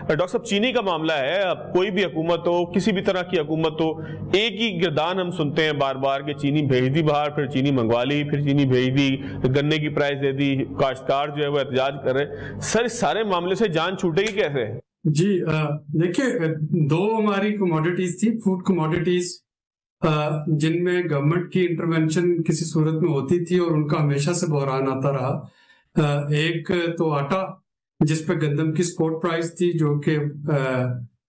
Doctor साहब, चीनी का मामला है, अब कोई भी हुकूमत हो, किसी भी तरह की हुकूमत हो, एक ही गिरदान हम सुनते हैं बार बार कि चीनी भेज दी बाहर, फिर चीनी मंगवा ली, फिर चीनी भेज दी, गन्ने की प्राइस दे दी, काश्तकार जो है वो एहतजाज कर रहे। सर, इस सारे मामले से जान छूटेगी कैसे? जी देखिए, दो हमारी कमोडिटीज थी, फूड कमोडिटीज, जिनमें गवर्नमेंट की इंटरवेंशन किसी सूरत में होती थी और उनका हमेशा से बहरान आता रहा। एक तो आटा, जिस पे गंदम की स्पॉट प्राइस थी, जो कि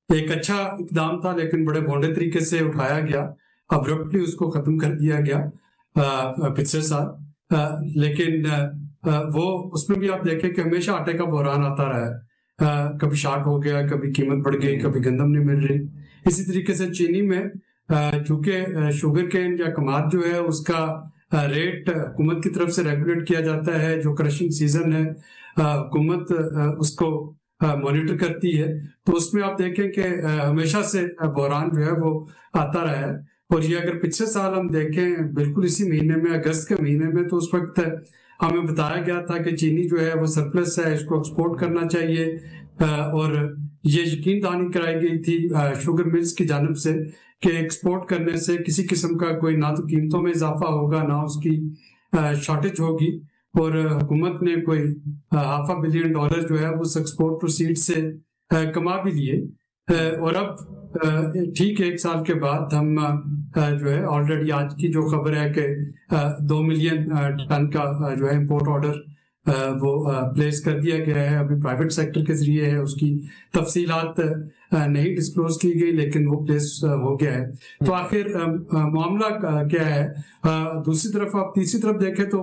एक अच्छा इकदाम था, लेकिन बड़े भोंडे तरीके से उठाया गया, अब्रप्टली उसको खत्म कर दिया गया पिछले साल। लेकिन वो उसमें भी आप देखें कि हमेशा आटे का बहरान आता रहा है। कभी शार्ट हो गया, कभी कीमत बढ़ गई, कभी गंदम नहीं मिल रही। इसी तरीके से चीनी में चूंकि शुगर केन या कमाद जो है उसका रेट हुकूमत की तरफ से रेगुलेट किया जाता है, जो क्रशिंग सीजन है हुकूमत उसको मॉनिटर करती है, तो उसमें आप देखें कि हमेशा से बहरान जो है वो आता रहा है। और ये अगर पिछले साल हम देखें, बिल्कुल इसी महीने में, अगस्त के महीने में, तो उस वक्त हमें बताया गया था कि चीनी जो है वो सरप्लस है, इसको एक्सपोर्ट करना चाहिए। और ये यकीन दहानी कराई गई थी शुगर मिल्स की जानिब से कि एक्सपोर्ट करने से किसी किस्म का कोई ना तो कीमतों में इजाफा होगा, ना उसकी शॉर्टेज होगी। और हुकूमत ने कोई $500 बिलियन जो है उस एक्सपोर्ट प्रोसीड से कमा भी लिए। और अब ठीक 1 साल के बाद हम जो है ऑलरेडी आज की जो खबर है कि 2 मिलियन टन का जो है इम्पोर्ट ऑर्डर वो प्लेस कर दिया गया है। अभी प्राइवेट सेक्टर के जरिए है, उसकी तफसीलात नहीं डिस्क्लोज की गई, लेकिन वो प्लेस हो गया है। तो आखिर मामला क्या है? दूसरी तरफ आप तीसरी तरफ देखें तो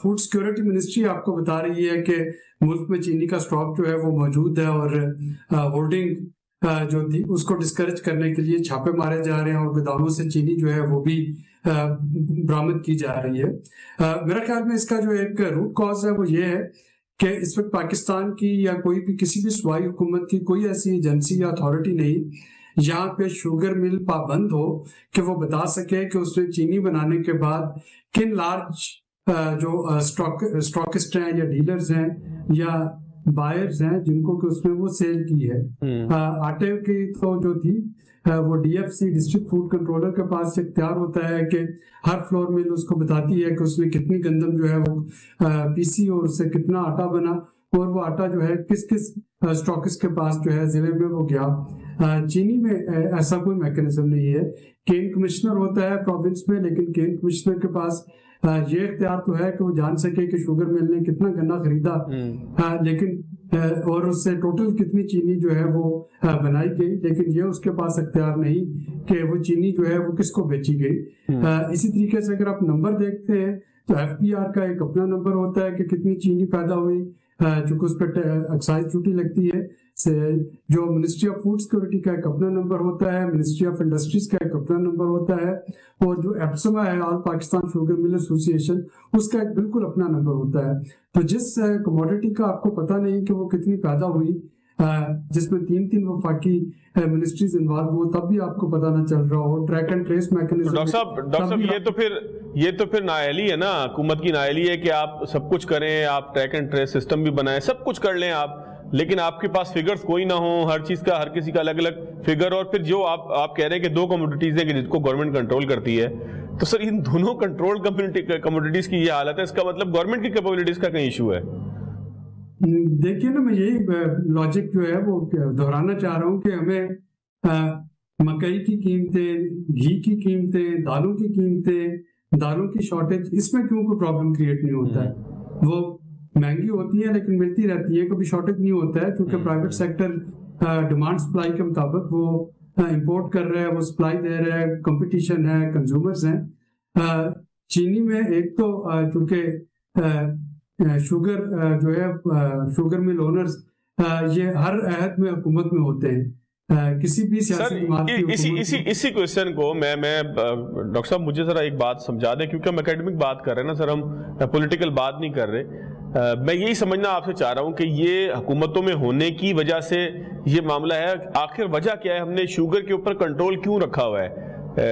फूड सिक्योरिटी मिनिस्ट्री आपको बता रही है कि मुल्क में चीनी का स्टॉक जो है वो मौजूद है, और होल्डिंग जो थी उसको डिस्करेज करने के लिए छापे मारे जा रहे हैं, और गोदामों से चीनी जो है वो भी बरामद की जा रही है। मेरा ख्याल में इसका जो एक रूट कॉज है वो ये है कि इस वक्त पाकिस्तान की या कोई भी किसी भी सूबाई हुकूमत की कोई ऐसी एजेंसी या अथॉरिटी नहीं यहाँ पे शुगर मिल पाबंद हो कि वो बता सके कि उसने चीनी बनाने के बाद किन लार्ज जो स्टॉकिस्ट हैं या डीलर्स हैं या बायर्स हैं जिनको कि उसमें वो सेल की है। आटे की तो जो थी वो डीएफसी, डिस्ट्रिक्ट फूड कंट्रोलर के पास इख्तियार होता है कि हर फ्लोर मिल उसको बताती है कि उसमें कितनी गंदम जो है वो पीसी और उससे कितना आटा बना, और वो आटा जो है किस किस स्टॉकिस्ट के पास जो है जिले में वो गया। चीनी में ऐसा कोई मैकेनिज्म नहीं है। केन कमिश्नर होता है प्रोविंस में, लेकिन केन कमिश्नर के पास ये इख्तियार तो है कि वो जान सके कि शुगर मिल ने कितना गन्ना खरीदा, लेकिन और उससे टोटल कितनी चीनी जो है वो बनाई गई, लेकिन ये उसके पास इख्तियार नहीं कि वो चीनी जो है वो किसको बेची गई। इसी तरीके से अगर आप नंबर देखते हैं तो एफपीआर का एक अपना नंबर होता है कि कितनी चीनी पैदा हुई, चूंकि उस पर एक्साइज ड्यूटी लगती है। जो मिनिस्ट्री ऑफ फूड सिक्योरिटी का एक अपना नंबर होता है, मिनिस्ट्री ऑफ इंडस्ट्रीज का एक अपना नंबर होता है, और जो एप्समा है, all Pakistan sugar mill association, उसका एक बिल्कुल अपना नंबर होता है। तो जिस कमोडिटी का आपको पता नहीं कि वो कितनी पैदा हुई, जिसमें 3 वफाकी मिनिस्ट्रीज इन्वॉल्व हो, तब भी आपको पता ना चल रहा हो, track and trace mechanism. Doctor साहब ये तो फिर नाअहली है ना, हुकूमत की नाअहली है कि आप सब कुछ करें, आप ट्रैक एंड ट्रेस सिस्टम भी बनाएं, सब कुछ कर लें आप, लेकिन आपके पास फिगर्स कोई ना हो, हर चीज का हर किसी का अलग अलग फिगर। और फिर जो आप कह रहे हैं कि 2 कमोडिटीज है कि जिसको गवर्नमेंट कंट्रोल करती है, तो सर इन दोनों कंट्रोल कमोडिटीज की ये हालत है, इसका मतलब गवर्नमेंट की कैपेबिलिटीज का कहीं इशू है? देखिए ना, मैं यही लॉजिक जो है वो दोहराना चाह रहा हूँ कि हमें मकई की कीमतें, घी की कीमतें, दालों की कीमतें, दालों की शॉर्टेज, इसमें क्यों कोई प्रॉब्लम क्रिएट नहीं होता है? वो महंगी होती है लेकिन मिलती रहती है, कभी शॉर्टेज नहीं होता है, क्योंकि प्राइवेट सेक्टर डिमांड सप्लाई के मुताबिक वो इंपोर्ट कर रहा है, वो सप्लाई दे रहा है, कंपटीशन है, कंज्यूमर्स हैं। चीनी में एक तो चूंकि शुगर जो है शुगर मिल ओनर्स ये हर अहद में हुकूमत में होते हैं, किसी भी सियासी इसी क्वेश्चन को मैं डॉक्टर साहब मुझे जरा एक बात समझा दें, क्योंकि हम एकेडमिक बात कर रहे हैं ना सर, हम पॉलिटिकल बात नहीं कर रहे। मैं यही समझना आपसे चाह रहा हूं कि ये हुकूमतों में होने की वजह से ये मामला है, आखिर वजह क्या है? हमने शुगर के ऊपर कंट्रोल क्यों रखा हुआ है?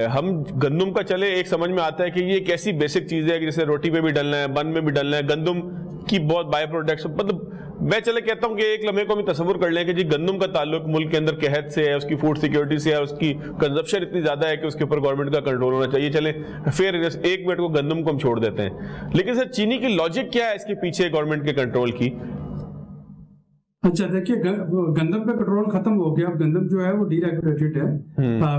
हम गंदम का चले एक समझ में आता है कि ये एक ऐसी बेसिक चीज है कि जैसे रोटी पे भी डलना है, बन में भी डलना है, गंदम की बहुत बाय प्रोडक्ट्स, मतलब मैं चले कहता हूं कि एक लम्हे को हम तस्वुर कर लें कि जी गंदम का ताल्लुक मुल्क के अंदर कहत से है, उसकी फूड सिक्योरिटी से है, उसकी कंजप्शन इतनी ज्यादा है कि उसके ऊपर गवर्नमेंट का कंट्रोल होना चाहिए। चले फेयर, एक मिनट को गंदम को हम छोड़ देते हैं, लेकिन सर चीनी की लॉजिक क्या है इसके पीछे गवर्नमेंट के कंट्रोल की? अच्छा देखिए, गंदम पे पेट्रोल खत्म हो गया। अब गंदम जो है वो डीरेगुलेटेड है।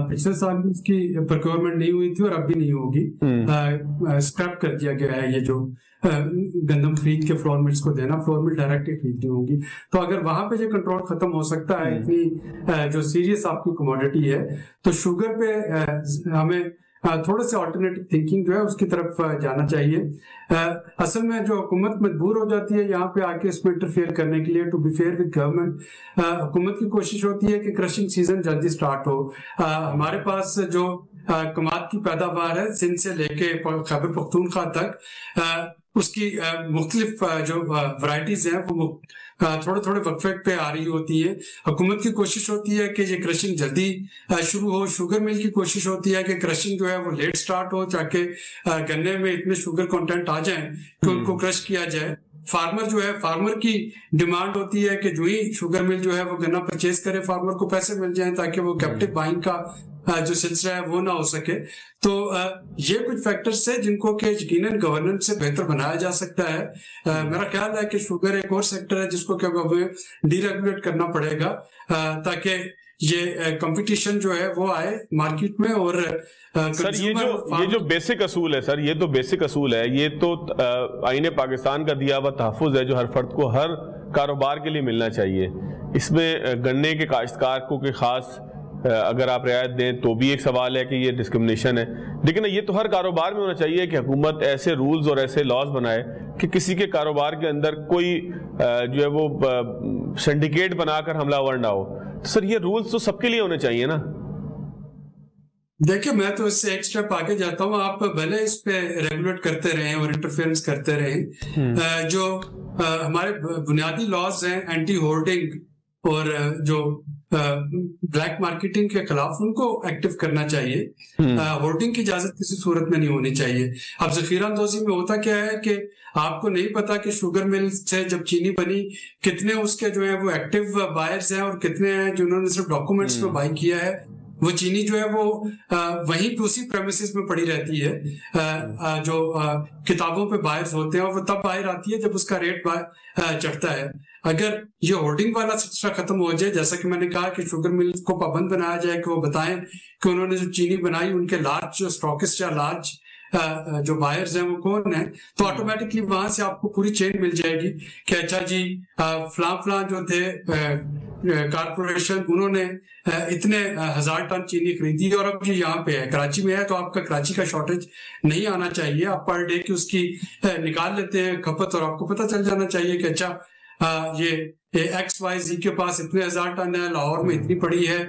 पिछले साल भी उसकी प्रोक्योरमेंट नहीं हुई थी और अब भी नहीं होगी। स्क्रैप कर दिया गया है ये जो गंदम खरीद के फ्लोर मिल्स को देना, फ्लोर मिल डायरेक्ट खरीदनी होगी। तो अगर वहां पे जो कंट्रोल खत्म हो सकता है, इतनी जो सीरियस आपकी कमोडिटी है, तो शुगर पे हमें थोड़ा सा ऑल्टरनेटिव थिंकिंग जो है उसकी तरफ जाना चाहिए। असल में जो हुकूमत मजबूर हो जाती है यहाँ पे आके इसमें इंटरफेयर करने के लिए, to be fair with government, हुकूमत की कोशिश होती है कि क्रशिंग सीजन जल्दी स्टार्ट हो। हमारे पास जो कमाद की पैदावार है सिंध से लेके खैबर पख्तूनख्वा तक, उसकी मुख्तलिफ जो वैरायटीज हैं वो थोड़े थोड़े वक्फे पे आ रही होती है। हुकूमत की कोशिश होती है कि ये क्रशिंग जल्दी शुरू हो। शुगर मिल की कोशिश होती है कि क्रशिंग जो है वो लेट स्टार्ट हो, ताकि गन्ने में इतने शुगर कंटेंट आ जाए कि उनको क्रश किया जाए। फार्मर जो है, फार्मर की डिमांड होती है कि जो ही शुगर मिल जो है वो गन्ना परचेज करे, फार्मर को पैसे मिल जाए ताकि वो कैप्टिव बाइंग का जो सिलसिला है वो ना हो सके। तो ये कुछ फैक्टर्स है जिनको कि यकीनन गवर्नेंस से बेहतर बनाया जा सकता है। मेरा ख्याल है कि शुगर एक और सेक्टर है जिसको क्या हमें डीरेगुलेट करना पड़ेगा, ताकि ये कंपटीशन जो है वो आए मार्केट में। और सर ये जो बेसिक असूल है सर, ये तो बेसिक असूल है, ये तो आईने पाकिस्तान का दिया हुआ तहफ़्फ़ुज़ है जो हर फर्द को हर कारोबार के लिए मिलना चाहिए। इसमें गन्ने के काश्तकार को के खास अगर आप रियायत दें तो भी एक सवाल है कि ये डिस्क्रिमिनेशन है, लेकिन ये तो हर कारोबार में होना चाहिए कि हुकूमत ऐसे रूल्स और ऐसे लॉज बनाए कि किसी के कारोबार के अंदर कोई जो है वो सिंडिकेट बनाकर हमलावर ना हो। तो सर ये रूल्स तो सबके लिए होने चाहिए ना। देखिए, मैं तो इससे एक स्टेप आगे जाता हूँ। आप भले इस पे रेगुलेट करते रहें और इंटरफेरेंस करते रहें, जो हमारे बुनियादी लॉज हैं एंटी होर्डिंग और जो ब्लैक मार्केटिंग के खिलाफ, उनको एक्टिव करना चाहिए। होर्डिंग की इजाजत किसी सूरत में नहीं होनी चाहिए। अब जखीरा अंदोजी में होता क्या है कि आपको नहीं पता कि शुगर मिल से जब चीनी बनी कितने उसके जो है वो एक्टिव बायर्स हैं और कितने हैं जिन्होंने सिर्फ डॉक्यूमेंट्स में बाई किया है। वो चीनी जो है वो वहीं पे उसी प्रेमिसेस में पड़ी रहती है। जो किताबों पे बायर्स होते हैं वो तब बाहर आती है जब उसका रेट चढ़ता है। अगर ये होर्डिंग वाला सिलसिला खत्म हो जाए, जैसा कि मैंने कहा कि शुगर मिल को पाबंद बनाया जाए कि वो बताएं कि उन्होंने जो चीनी बनाई उनके लार्ज जो स्टॉकिस्ट या लार्ज जो बायर्स हैं वो कौन है, तो ऑटोमेटिकली वहां से आपको पूरी चेन मिल जाएगी कि अच्छा जी फलां जो थे कारपोरेशन, उन्होंने इतने 1000 टन चीनी खरीदी और अब ये यहाँ पे है, कराची में है, तो आपका कराची का शॉर्टेज नहीं आना चाहिए। आप पर डे की उसकी निकाल लेते हैं खपत और आपको पता चल जाना चाहिए कि अच्छा ये XYZ के पास इतने 1000 टन है, लाहौर में इतनी पड़ी है,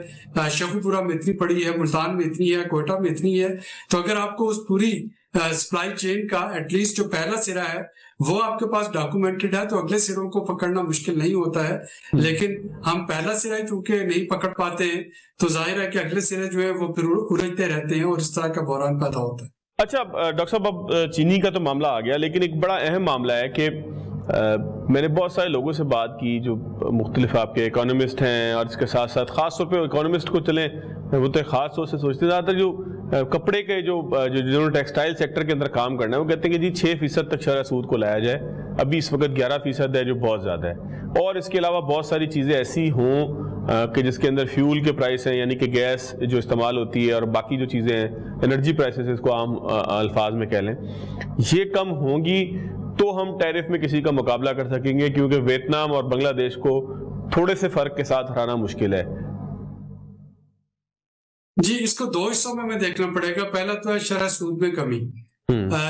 शफीपुरा में इतनी पड़ी है, मुल्तान में इतनी है, कोयटा में इतनी है। तो अगर आपको उस पूरी सप्लाई चेन का एटलीस्ट जो पहला सिरा है वो आपके पास डॉक्यूमेंटेड है, तो अगले सिरों को पकड़ना मुश्किल नहीं होता है। लेकिन हम पहला सिरा चूंकि नहीं पकड़ पाते हैं, तो जाहिर है कि अगले सिरे जो है वो फिर उलझते रहते हैं और इस तरह का बहरान पैदा होता है। अच्छा डॉक्टर साहब, अब चीनी का तो मामला आ गया, लेकिन एक बड़ा अहम मामला है कि मैंने बहुत सारे लोगों से बात की जो मुख्तलिफ आपके इकोनॉमिस्ट हैं, और इसके साथ साथ ख़ास तौर पे इकोनॉमिस्ट को चलें वो तो ख़ास तौर से सोचते हैं, ज़्यादातर जो कपड़े के जिन्होंने टेक्सटाइल सेक्टर के अंदर काम करना है वो कहते हैं कि जी 6% तक शरह सूद को लाया जाए। अभी इस वक्त 11% है जो बहुत ज़्यादा है, और इसके अलावा बहुत सारी चीज़ें ऐसी हों कि जिसके अंदर फ्यूल के प्राइस हैं, यानी कि गैस जो इस्तेमाल होती है और बाकी जो चीज़ें हैं, एनर्जी प्राइसेस इसको आम अल्फाज में कह लें, ये कम होंगी तो हम टैरिफ में किसी का मुकाबला कर सकेंगे, क्योंकि वियतनाम और बांग्लादेश को थोड़े से फर्क के साथ हराना मुश्किल है। जी, इसको दो हिस्सों में हमें देखना पड़ेगा। पहला तो है शरह सूद में कमी।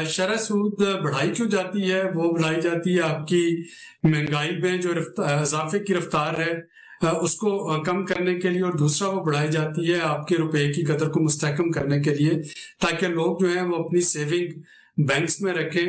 शरह सूद बढ़ाई क्यों जाती है? वो बढ़ाई जाती है आपकी महंगाई में जो इजाफे की रफ्तार है उसको कम करने के लिए, और दूसरा वो बढ़ाई जाती है आपके रुपए की कदर को मुस्तहकम करने के लिए, ताकि लोग जो है वो अपनी सेविंग बैंक्स में रखें